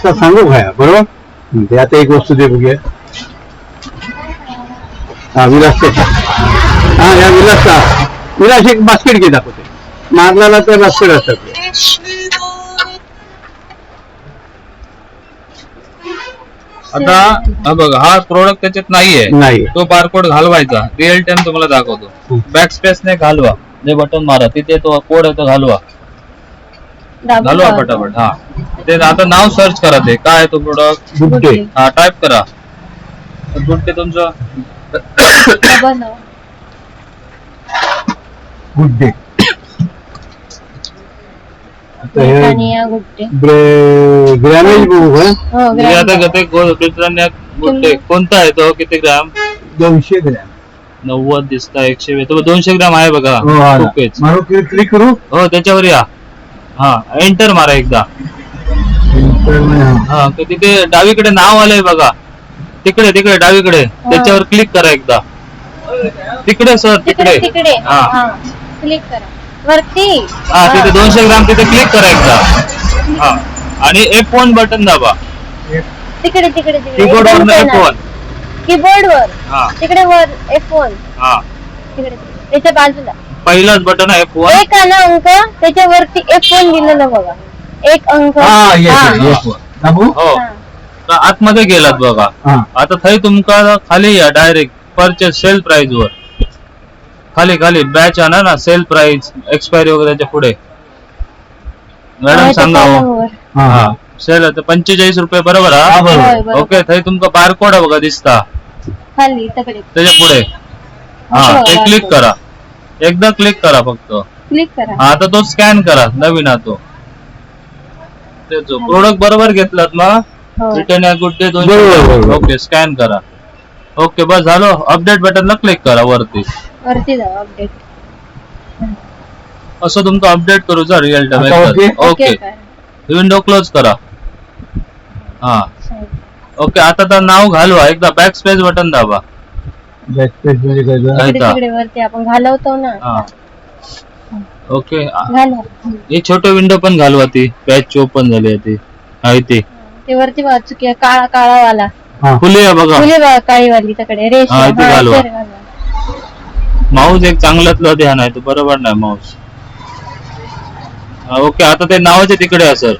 सांगू काय बरोबर. ते आता एक वस्तू दे बघूया. हा विलास, हा या विलास एक बास्केट घे दाखवते. मारल्याला तर बास्केट असतात. आता हा बघा, हा प्रोडक्ट त्याच्यात नाहीये. तो बारकोड घालवायचा. रिअल टाइम तुम्हाला दाखवतो. बॅक स्पेस ने घालवा, जे बटन मारा तिथे तो कोड येतो, घालवा फटाफट. हा ते आता नाव सर्च करा. ते काय तो प्रोडक्ट गुड डे. हा टाइप करा. गुड डे तुमचं गुड डे. ग्रॅमेज बघू का. गुड डे कोणता आहे तो, किती ग्रॅम? 200 ग्रॅम. 90 दिसता, 120. 200 ग्रॅम आहे बघा. क्लिक करू. हो त्याच्यावर या. हा एंटर मारा एकदा. हा तिथे डावीकडे नाव आलंय बघा. तिकडे डावीकडे त्याच्यावर क्लिक करा एकदा. तिकडे सर तिकडे. हा क्लिक करा वरती. हा तिथे 200 ग्राम तिथे क्लिक करा एकदा. हा आणि F1 बटन दाबा. तिकडे कीबोर्ड वर F1. कीबोर्ड वर. हा तिकडे वर F1. हा तिकडे त्याच्या बाजूला पहिलाच बटन आहे F1. एक आहे ना अंक, त्याच्यावरती F1 लिहिलेलं बघा. एक अंक. हो आतमध्ये गेलात बघा. आता थंय तुमका खाली या डायरेक्ट परचेस सेल प्राइस वर. खाली बॅच आणा ना, सेल प्राइस एक्सपायरी वगैरे त्याच्या पुढे. मॅडम सांगा. हा सेल आता 45 रुपये बरोबर. हा ओके. थंय तुमका बारकोड बघा दिसता खाली त्याच्या पुढे. हा ते क्लिक करा. एकदा क्लिक करा फक्त. क्लिक करा. आता तो स्कॅन करा. नवीन हा तो प्रोडक्ट बरोबर घेतलात ना. रिटर्न या गुड डे 200. ओके स्कॅन करा. ओके बस झालं. अपडेट बटनला क्लिक करा वरती जाऊ. अपडेट असं तुमचं अपडेट करू जा real time. Okay window close करा. हा ओके. आता तर नाव घालवा. एकदा बॅक स्पेस बटन दाबा. वरती आपण घालवतो ना. ओके हे छोटे विंडो पण घालवा. ती पॅच ओपन झाली ती आहे ती वरती चुकी काळा वाला फुले बघा. काळी वाली तिकडे घालवा. माऊस एक चांगल्यातलं ध्यान आहे. तो बरोबर नाही माऊस. ओके आता ते नावाचे तिकडे असेल.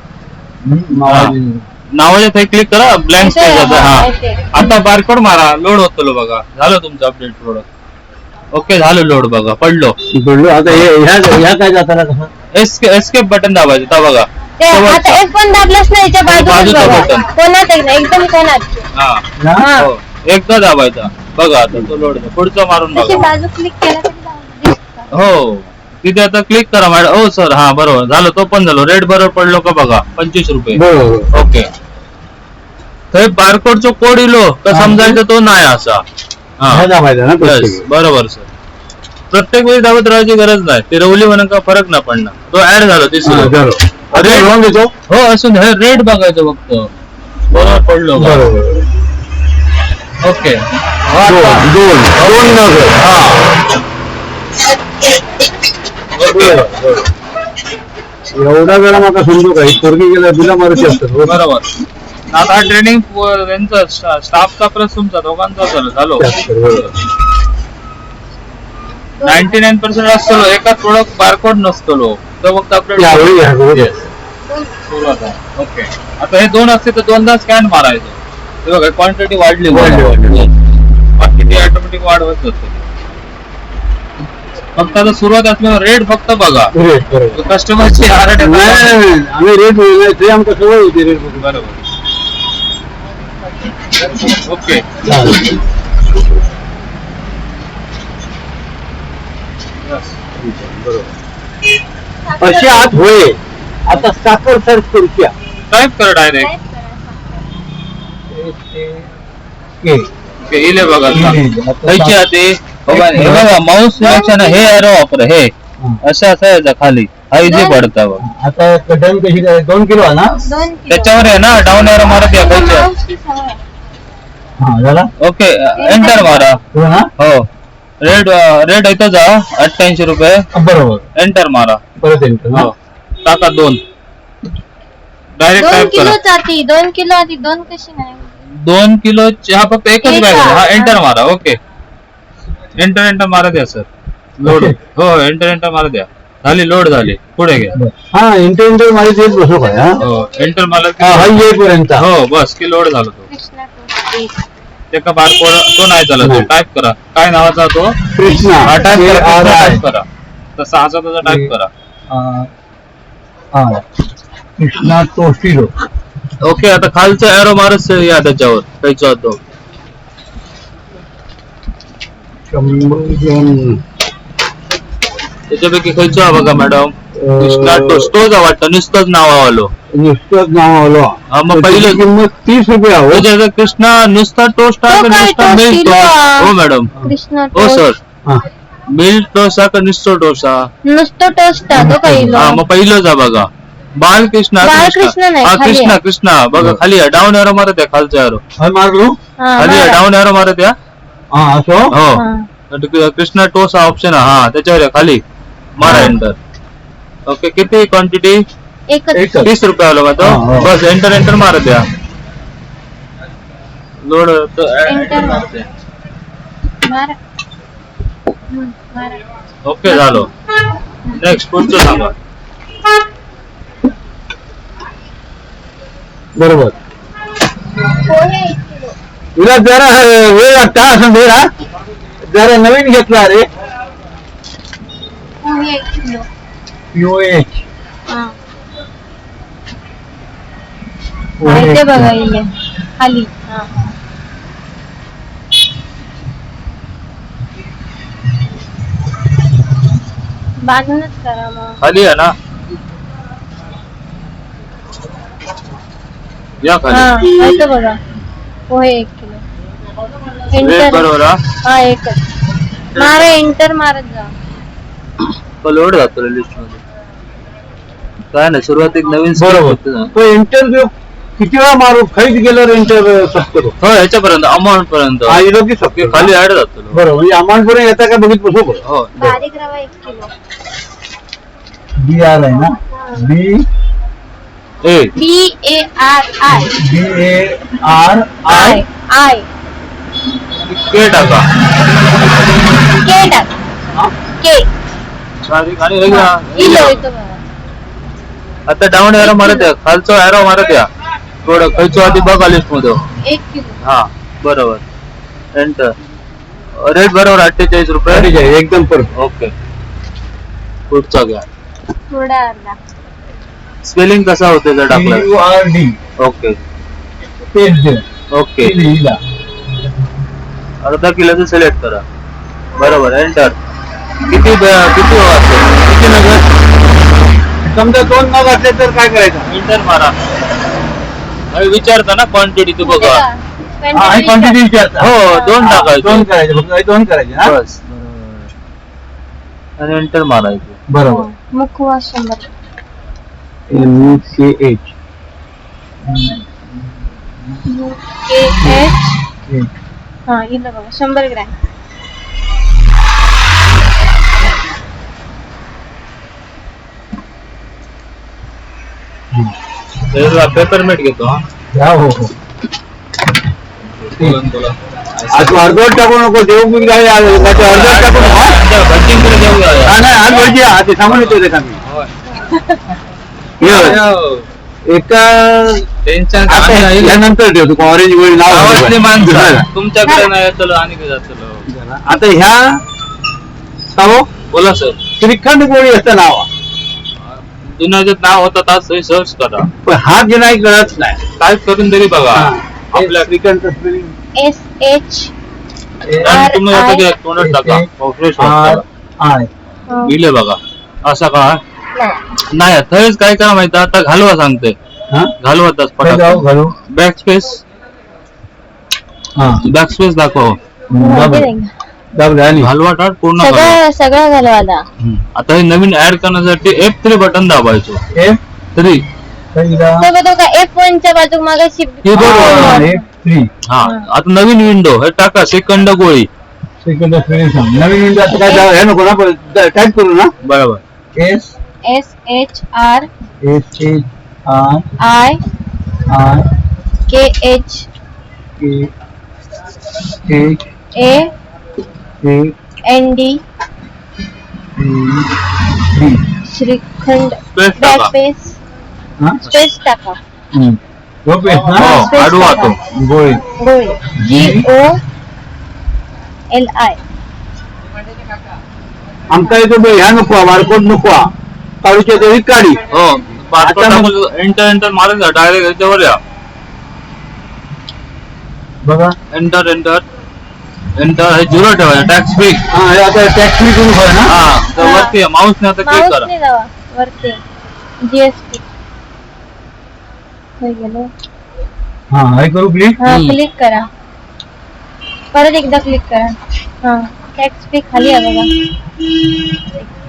नावाचे ते क्लिक करा. Blank space. हा आता बारकोड मारा. लोड होतो बघा. झालं तुमचं अपडेट प्रोडक्ट. ओके झालं लोड बघा. पडलो. आता ह्या काय जाताना एस्केप बटन दाबायचं बघा. आता F1 दाबलंच नाही. बाजूचा बटन कोणात एकदम कोणात. हा एकदा दाबायचा बघा. आता तो लोड पुढचं मारून बघा. बाजू क्लिक केला. हो तिथे आता क्लिक करा मॅडम. हो सर. हा बरोबर झालं. तो पण झालो. रेट बरोबर पडलो का बघा. 25 रुपये. ओके थंय बारकोडचा कोड इलो का समजायचं तो नाही असा. बरोबर सर. प्रत्येक वेळी दाबत राहायची गरज नाही. ते रवली म्हणून का फरक नाही पडणार. तो ऍड झाला तिसरं. हो असून हे रेट बघायचं फक्त. बरोबर पडलो. ओके एवढा वेळा मला समजू काही पोरगी गेला बिला मारुती असतात. बरोबर. आता हा ट्रेनिंग त्यांचा स्टाफचा प्लस तुमचा दोघांचा झालो. 99% असतो. एका प्रोडक्ट बारकोड नसतो. तो फक्त आपल्याला. ओके आता हे दोन असते तर दोनदा स्कॅन मारायचं. ते बघा क्वांटिटी वाढली. बाकी ती ऑटोमॅटिक वाढवत होते. फक्त आता सुरुवात असल्यावर रेट फक्त बघा. कस्टमरची आम्ही रेट आमचं सवय होती रेट बरोबर. ओके असे आत होय. आता साखर सर्च करूया. टाईप कर डायरेक्ट. इले बघा खायची आते हे बघा. माऊस सिलेक्शन हे एरो वापर. हे असं असायचं खाली. हा इझी पडता. आता डन कशी 2 किलो ना. त्याच्यावर आहे ना डाऊन एरो मारत या खायची. ओके एंटर मारा. हो रेट येतो जा 88 रुपये. बरोबर. एंटर मारा. परत एंटर. टाका 2. डायरेक्ट 2 टाईप किलो करा. जाती 2 किलो आधी 2 कशी नाही 2 किलोची हा फक्त एकच एक बॅग आहे. हा आहे. एंटर मारा. ओके एंटर मारा द्या सर. Load Okay. हो एंटर मारा द्या. झाली लोड झाली. पुढे घ्या. हा इंटर माझी तेच बसू काय हा हो एंटर मारला की हा येईपर्यंत हो बस की लोड झाला तो. कृष्णा टोस्ट एक. त्याचा बारकोड तो नाही चालत. नाही. टाईप करा. काय नावाचा तो कृष्णा हा टाईप करा. KRI. टाईप करा. तसा असा त्याचा टाईप करा. कृष्णा टोस्टिरो ओके आता खालचा एरो मारच या त्याच्यावर खायचा होतो. 100 ग्रॅम त्याच्यापैकी खायचो हा बघा मॅडम. कृष्णा टोस्टोच वाटतं नुसतंच नाव आलो. नुसतंच नाव आलो हा, मग पहिलं- किंमत 30 रुपये हो त्याच्यात कृष्णा नुसता टोस्ट आहे तो का काय नुसता टोस्ट मिल्क दिलो? टोस्ट? हो मॅडम. कृष्णा हो सर टोस्ट हा मिल्क टोस्ट हा का नुसतं टोस्ट हा? नुसतं टोस्ट तो पहिलं हा मग पहिलंच आहे बघा. बालकृष्ण बालकृष्ण नाही, हा खाली कृष्णा आहे. कृष्णा बघा खाली आहे. डाऊन एरो मारत आहे खालचा एरो काय मारलो हा, खाली आहे. मारा. डाऊन एरो मारत आहे. हा असो हो हा. कृष्णा टोस्ट हा ऑप्शन आहे. हा त्याच्यावर आहे खाली मारा हा. एंटर. ओके किती क्वांटिटी? एकच एकच. 30 रुपये आलो का तो? हा, हा. बस एंटर मारत द्या. लोड Enter मारा. मारा. मारा. ओके झालो. नेक्स्ट पुढचं सांगा. बरोबर पोहे 1 किलो. तुला जरा वेळ लागता असं जरा जरा नवीन घेतला रे पोहे 1 किलो. POH हा. माहिती बघा इले खाली हा. बांधूनच करा मग. खाली आहे ना या हा खाली. माहिती बघा पोहे 1 किलो. वेट एंटर बरोबर हा. हा एकच मारा एंटर मारत जा. लोड जातो लिस्ट मध्ये. काय नाही सुरुवातीक नवीन step बरोबर होते ना. तो इंटरव्ह्यू किती वेळा मारू खैत गेल्यावर इंटर सत्तर हो ह्याच्यापर्यंत अमाऊंट पर्यंत आईलो की ते सत्तर खाली ऍड जातो. बरोबर म्हणजे अमाऊंट पर्यंत येता का बघित बसू बरं हो बारीक रवा 1 किलो. BR आहे ना BARI A BARI BARI I K टाका. के टाक के बारीक आणि वेगळा. इलो येतो बघा. आता डाऊन एरो मारत या. खालचा एरो मारत या. थोडं खायचो आधी बघा लिस्ट मध्ये. 1 किलो. हा बरोबर एंटर. रेट बरोबर 48 रुपये. एकदम परफेक्ट ओके पुढचा घ्या. थोडा अर्धा. स्पेलिंग कसा होते जर टाकलं? URD ओके तेच दे ओके लिहिला अर्धा किलोचं सिलेक्ट करा. बरोबर एंटर. किती वाजते किती नगर? समजा 2 नग असले तर काय करायचं एंटर मारा. आणि विचारता ना क्वांटिटी तू बघा. हा ही क्वांटिटी विचारता हो 2 टाकायचे. 2 करायचे फक्त 2 करायचे हा बस आणि एंटर मारायचे. बरोबर मुखवास 100. MCH UKH हा इलो बघा 100 ग्रॅम. पेपरमेट घेतो हा. या हो हो आज अर्धवट टाकू नको देऊ मी काय अर्धवट टाकू नको हा? भट्टींकडे जाऊया. हा, नाही आज वरची हा ते सांगून येतो ते मी एका टेन्शन आता यानंतर ठेवतो ऑरेंज गोळी गावातली माणसं नाव तुमच्याकडे नाही चलो आणि काय चलो. आता ह्या सावो बोला सर. श्रीखंड गोळी असं नाव आहे. जुन्याच्यात नाव होतं आज सर्च करा. पण हा जे नाही कळत नाही टाईप करून तरी बघा. आपल्या श्रीखंडचं स्पेलिंग SH आणि तुम्ही आता ते तोंडात टाका. फ्रेश RI दिले बघा. असा का नाही. नाही थंच काय करा माहिती आता घालवा सांगते. हा घालवतच काय जाऊ घालू बॅक स्पेस हा दाखव. माहिती नाही. दाबले आणि घालवा टाट पूर्ण घालवा. सगळं घालवाला. आता हे नवीन ऍड करण्यासाठी F3 बटन दाबायचो. F3 पहिला तो बघतो का F1 च्या बाजू मागाशी हे बरोबर. F3 हा आता नवीन विंडो हे टाका सेकंड गोळी. सेकंड स्पेलिंग सांग नवीन इंडिया काय जाऊ हे नको ना टाईप करू ना बरोबर SHR I I K H K A A N D D shrikhand Space टाका. बॅकपेस हा स्पेस टाका झोपेस हो ना Space आडवा टाका. तो गोळी गोळी GOLI आमका इथं ह्या नको बारकोड नको काळूच्या तरी काढी हो बारकोड आता मग- टाकून एंटर मारून जा डायरेक्ट याच्यावर या बघा एंटर हे झिरो ठेवा टॅक्स फ्री हा हे आता टॅक्स फ्री करून होय ना हा तर हा. वरती माऊस ने आता क्लिक माऊस करा ने जावा वरती GST हे गेलं हा हे करू क्लिक हा हम्म. क्लिक करा परत एकदा क्लिक करा हा टॅक्स फ्री खाली आहे बघा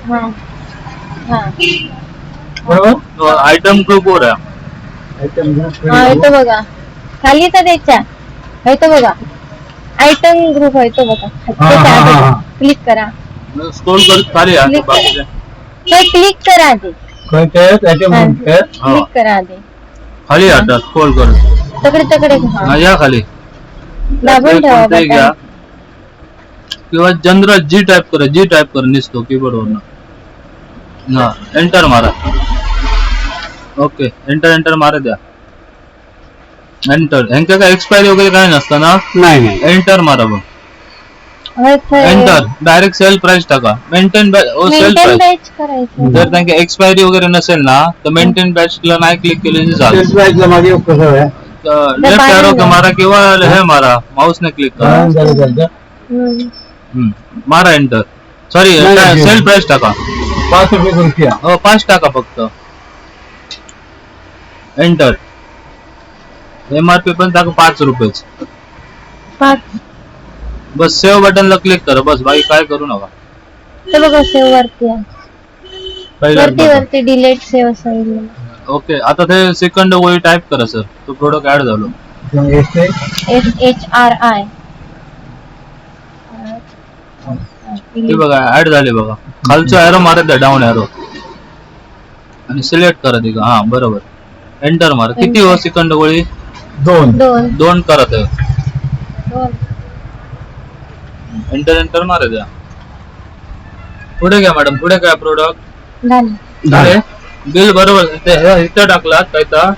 हा हा बरोबर आयटम ग्रुप वर आहे हा येतो बघा खाली तर त्याच्या येतो बघा आयटम ग्रुप आहे तो बघा हा. क्लिक करा स्क्रोल करत खाली या Click बाकीचे हे क्लिक करा आधी काय काय त्याच्या हा. काय हा. क्लिक करा आधी खाली या आता स्क्रोल करत तकडे हा, हा या खाली दाबून ठेवा कोणतंही घ्या बटन किंवा जनरल जी टाइप कर निसतो कीबोर्ड वरनं हा एंटर मारा ओके एंटर मारा द्या एंटर ह्यांच्या काय एक्सपायरी वगैरे काय नसतं ना नाही एंटर मारा बघ एंटर डायरेक्ट सेल प्राइस टाका maintain sale maintain price batch करायचं जर त्यांची एक्सपायरी वगैरे नसेल ना तर मेंटेन बॅचला नाही क्लिक केले चालेल सेल्स प्राइसला माझे कसं आहे लेफ्ट एरो बाजूला. मारा किंवा हे मारा माऊसने क्लिक करा मारा एंटर सॉरी नाही, सेल प्राइस टाका ₹5 खुर्ची हो 5 टाका फक्त एंटर MRP पण टाका ₹5 बस सेव्ह बटनला क्लिक करा बस बाकी काय करू नका ते बघा सेव्ह वरती आहे. पहिला वरती डिलीट सेव्ह असेल ओके आता ते सेकंड ओळी टाइप करा सर तो प्रोडक्ट ऍड झालो SHRI ते बघा ऍड झाले बघा खालचं एरो मारत द्या डाऊन एरो आणि सिलेक्ट करा ते हा बरोबर एंटर मारा किती हो सेकंड ओळी 2 2 करत आहे एंटर मारा द्या पुढे घ्या मॅडम पुढे काय प्रोडक्ट झाले बिल बरोबर इथं टाकलात काय तर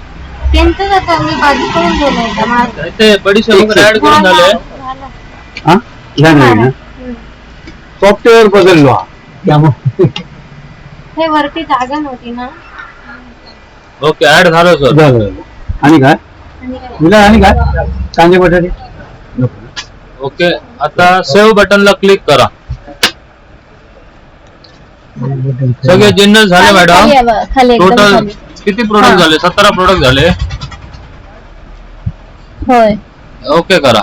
त्यांचं आता मी बाजू करून बोलायचं ते बडीशेप वगैरे ऍड करून झाले हा नाही ना सॉफ्टवेअर बदललो त्यामुळे हे वरती जागा नव्हती ना ओके ऍड झालं सर झालं आणि काय तुला आणि काय कांदे बटाटे ओके आता सेव्ह बटनला क्लिक करा सगळे जिन्नस झाले मॅडम खाली एकदम टोटल खाली. किती प्रोडक्ट हा. झाले 17 प्रोडक्ट झाले होय ओके करा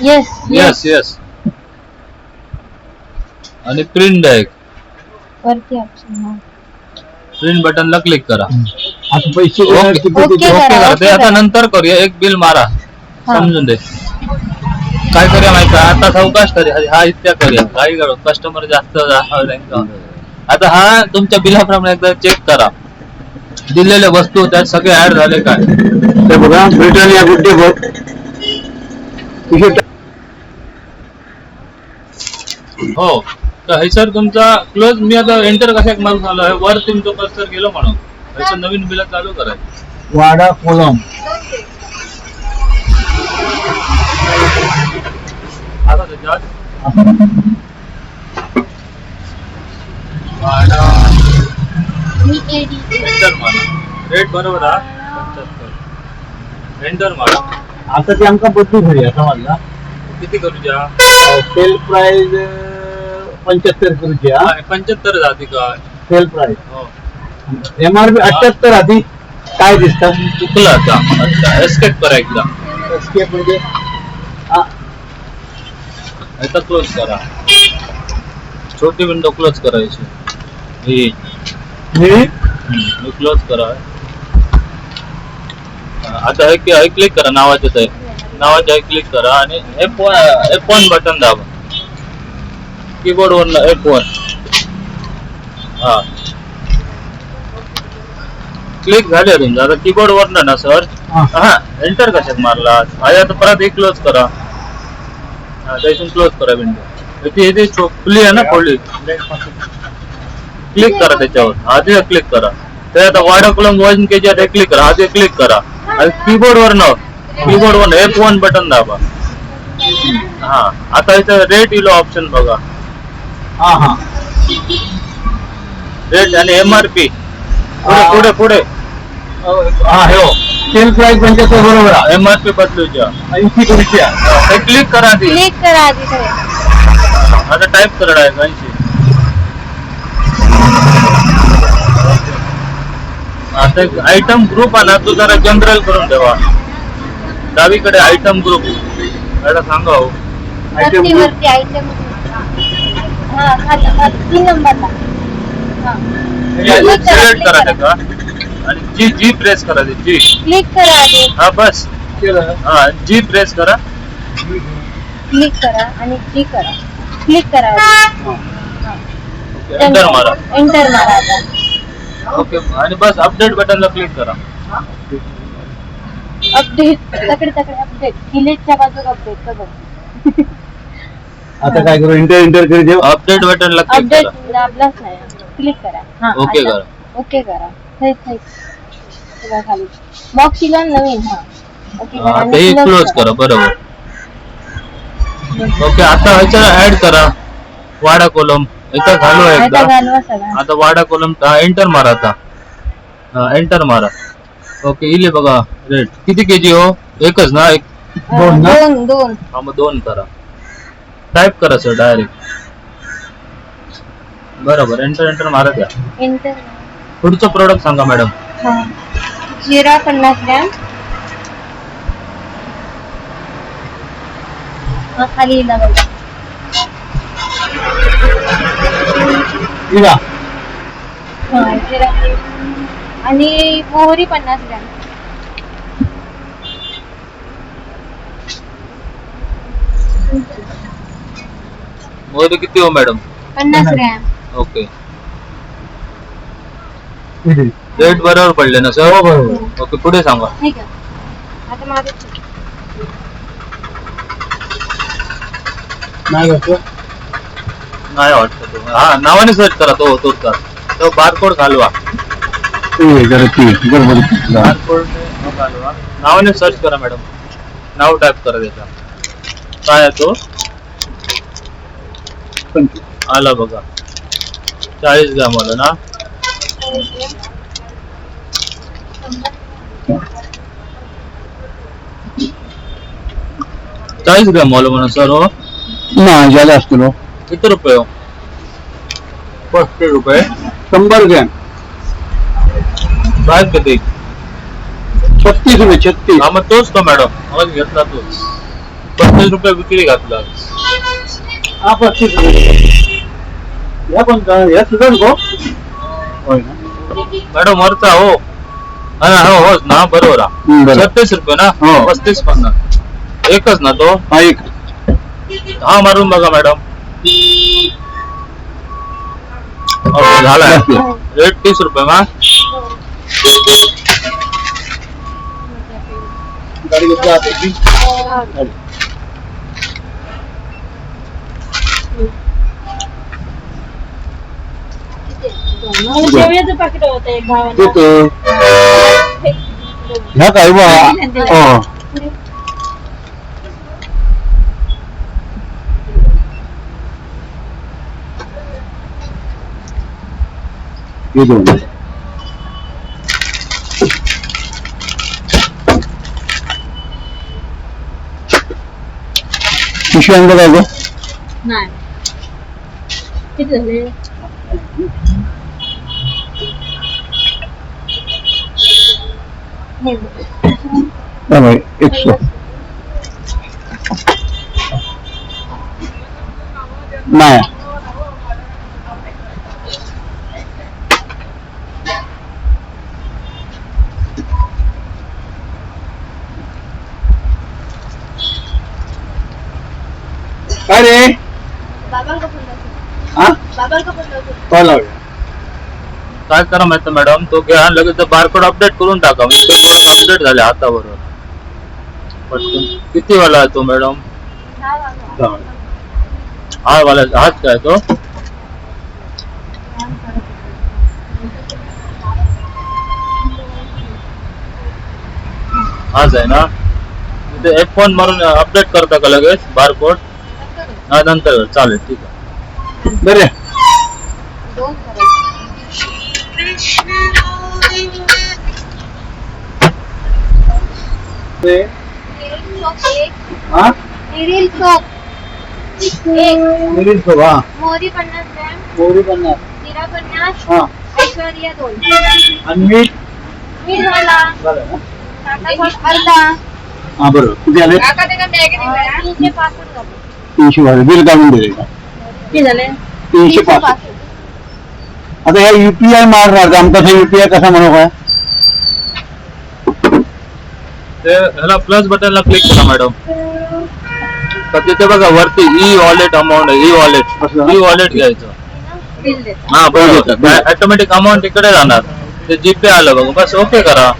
येस येस आणि प्रिंट आहे वरती ऑप्शन प्रिंट बटनला क्लिक करा आता पैसे ओके. किती ओके. देतो? ओके करा ते ओके आता करा. नंतर करूया एक बिल मारा हा. समजून दे काय करूया माहिती आहे? आता सावकाश करूया हा इतक्या करूया काही करू कस्टमर जास्त आता हा तुमच्या बिलाप्रमाणे एकदा चेक करा दिलेल्या वस्तू त्यात सगळे ऍड झाले काय ते बघा ब्रिटानिया गुड डे बघ हो तर हे सर तुमचा क्लोज मी आता एंटर कशा मारून आलो आहे वर तुमचं कर्सर गेलो म्हणून हे नवीन बिल चालू करायचं वाडा कोलम आता त्याच्यात एंटर मारा रेट बरोबर हा 75 एंटर मारा आता ते आमका बदलू घरी आता मला किती करूया सेल प्राइस 75 करूची हा 75 जाती का सेल प्राइस हो MRP 78 आधी काय दिसतं चुकलं आता अच्छा एस्केप करा एकदा एस्केप म्हणजे हा आता क्लोज करा छोटी विंडो क्लोज करायची ही क्लोज करा आता हे क्लिक करा नावाच्याच आहे नावाच्या क्लिक करा आणि F1 बटन दाबा कीबोर्ड वरनं F1 हा क्लिक झाले तुमचं. आता कीबोर्ड वर ना सर हा एंटर कशात मारला आता परत एक क्लोज करा. हा त्यातून क्लोज करा विंडो. ती खुली आहे ना खोली. क्लिक करा त्याच्यावर. आधी क्लिक करा. ते आता वाडा कॉलम 1 KG क्लिक करा. आधी क्लिक करा. आणि कीबोर्ड वर F1 बटन दाबा. हा आता इथं रेट इलो ऑप्शन बघा. हा रेट आणि MRP पुढे हा हो सेल प्राइस 75 बरोबर आहे. MRP बदलूच्या 80 रुपया. ते क्लिक करा आधी. क्लिक करा आधी सगळे. आता टाईप करा 80. आता आयटम ग्रुप आहे ना तो जरा जनरल करून ठेवा. डावीकडे आयटम ग्रुप याला सांगा हो. वरती आयटम हा खाली 3 नंबरला. हा सिलेक्ट करा त्याचा आणि जी प्रेस करा. जी क्लिक करा आधी. हा बस हा जी प्रेस करा. क्लिक करा आणि जी करा. क्लिक करा आधी. एंटर मारा. एंटर मारा आता. ओके आणि बस अपडेट बटनला क्लिक करा. अपडेट तकडे अपडेट. डिलीटच्या बाजूला अपडेट बघ. आता काय करू इंटर करी देऊ. अपडेट बटनला क्लिक अपडेट करा. दाबलाच नाही. क्लिक करा. हा ओके आता. करा. ओके करा. सगळं खाली बॉक्स इला नवीन. हा ओके करा आता आणि हे close क्लोज करा. बरोबर. ओके आता ह्याच्याला ऍड करा वाडा कॉलम. इथं घालू आता एकदा. घालवा सगळं. आता वाडा कॉलम एंटर मारा. आता एंटर मारा. ओके इले बघा रेट किती केजी हो. एकच ना. एक दोन ना? दोन हा मग 2 करा. टाईप करा सर डायरेक्ट. बरोबर एंटर मारा द्या. एंटर. पुढचं प्रोडक्ट सांगा मॅडम. हा जिरा 50 ग्रॅम. हा खाली इला बघा. इला हा जिरा आणि मोहरी 50 ग्रॅम. मोहरी किती हो मॅडम. 50 ग्रॅम. ओके रेट बरोबर पडले ना सर. बरोबर. ओके पुढे सांगा. ठीक आहे. आता माझं नाही कसं नाही वाटतं तो. हा नावाने सर्च करा. तो बारकोड घालवा. जरा ती बरोबर. बारकोड घालवा. नावाने सर्च करा मॅडम. नाव टाईप करा त्याचा. काय आहे तो. आला बघा 40 ग्रॅम आलं ना. चाळीस ग्रॅम आलं म्हणा सर हो. नाही ज्यादा असतो. किती रुपये हो. 35 रुपये. 100 ग्रॅम बाहेर किती. 36 रुपये 36. हा मग तोच तो मॅडम आवाज घेतला तोच. 35 रुपये विक्री घातला. हा 35 रुपये. या पण का या सुद्धा गो होय ना. मॅडम वरचा हो. हो ना बरोबर. बरं. 36 रुपये ना. हो. 35-50 एकच ना तो. हा एक हा मारून बघा मॅडम. ओके झालाय. रेट 30 रुपये मा. गाडी घेतला आता ती. शेवयाचं पाकिट होतं एक भावाला. देतो. ह्या काय बा. हो हे दोन. पिशवी आणलं काय गं. नाही किती झाले. हे बघ. हा भाई 100. नाही काय रे. बाबांका फोन लावतो. हा बाबांका फोन लावतो. कॉल लावूया. काय करा माहिती मॅडम, तो घ्या लगेच बारकोड अपडेट करून टाका, म्हणजे ते प्रॉडक्ट अपडेट झाले हाताबरोबर पटकन. किती वाला आहे तो मॅडम? हा वाला हाच काय तो? हाच आहे ना? ते F1 मारून अपडेट करता का लगेच बारकोड? हा नंतर चालेल, ठीक आहे. बरे दोन हा मिरिल सोप एक, मिरील सोप, हा मोहरी 50 ग्रॅम, मोहरी 50, जिरा 50, हा ऐश्वर्या 2, आणि मीठ मीठ झाला झालं ना? टाटा सॉस अर्धा, हा बरोबर. किती आले? 365 झाले. 300 वाले बिल काढून दिले का? किती झाले? 365. आता ह्या UPI मारणार आमचा UPI कसा म्हणू काय? ते ह्याला प्लस बटनला क्लिक करा मॅडम. तर तिथे बघा वरती ई वॉलेट अमाऊंट आहे, ई वॉलेट घ्यायचं. बिल देतो. हा बरोबर, ऑटोमॅटिक अमाऊंट इकडे जाणार. ते जीपे आलं बघा, बस ओके करा,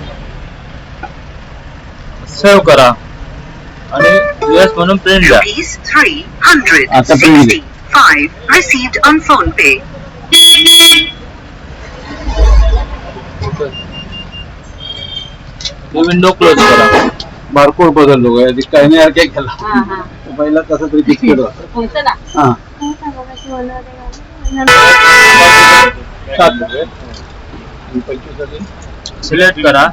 सेव्ह करा आणि येस म्हणून प्रिंट द्या. आता print they. received on phone pay. Window close करा. बारकोड बदललो काय काही नाही यार, काय केला हा हा पहिला तसं तरी पिक्चर होता. तुमचं ना हा सिलेक्ट करा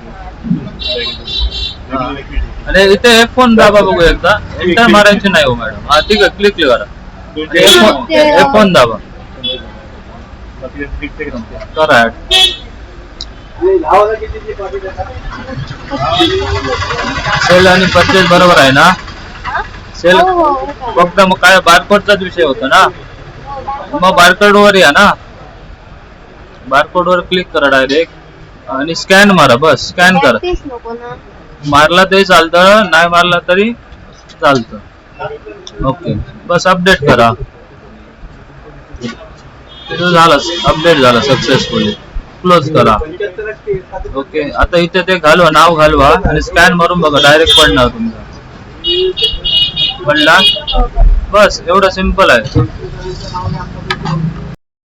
आणि इथे F1 दाबा बघू एकदा. एंटर मारायची नाही हो मॅडम. हा ठीक आहे, क्लिक करा. F1 दाबा करा ऍड. सेल आणि परचेस बरोबर आहे ना? सेल फक्त मग काय बारकोडचाच विषय होता ना, मग बारकोड वर या ना, बारकोड वर क्लिक करा डायरेक्ट आणि स्कॅन मारा. बस स्कॅन करा. तेच नको ना. मारला तरी चालतं, नाही मारला तरी चालतं. ओके, बस अपडेट करा. झालं, अपडेट झाला सक्सेसफुली. क्लोज करा. ओके, आता इथे ते घालवा, नाव घालवा आणि स्कॅन मारून बघा, डायरेक्ट पडणार तुमचा. पडला? बस एवढं सिंपल आहे.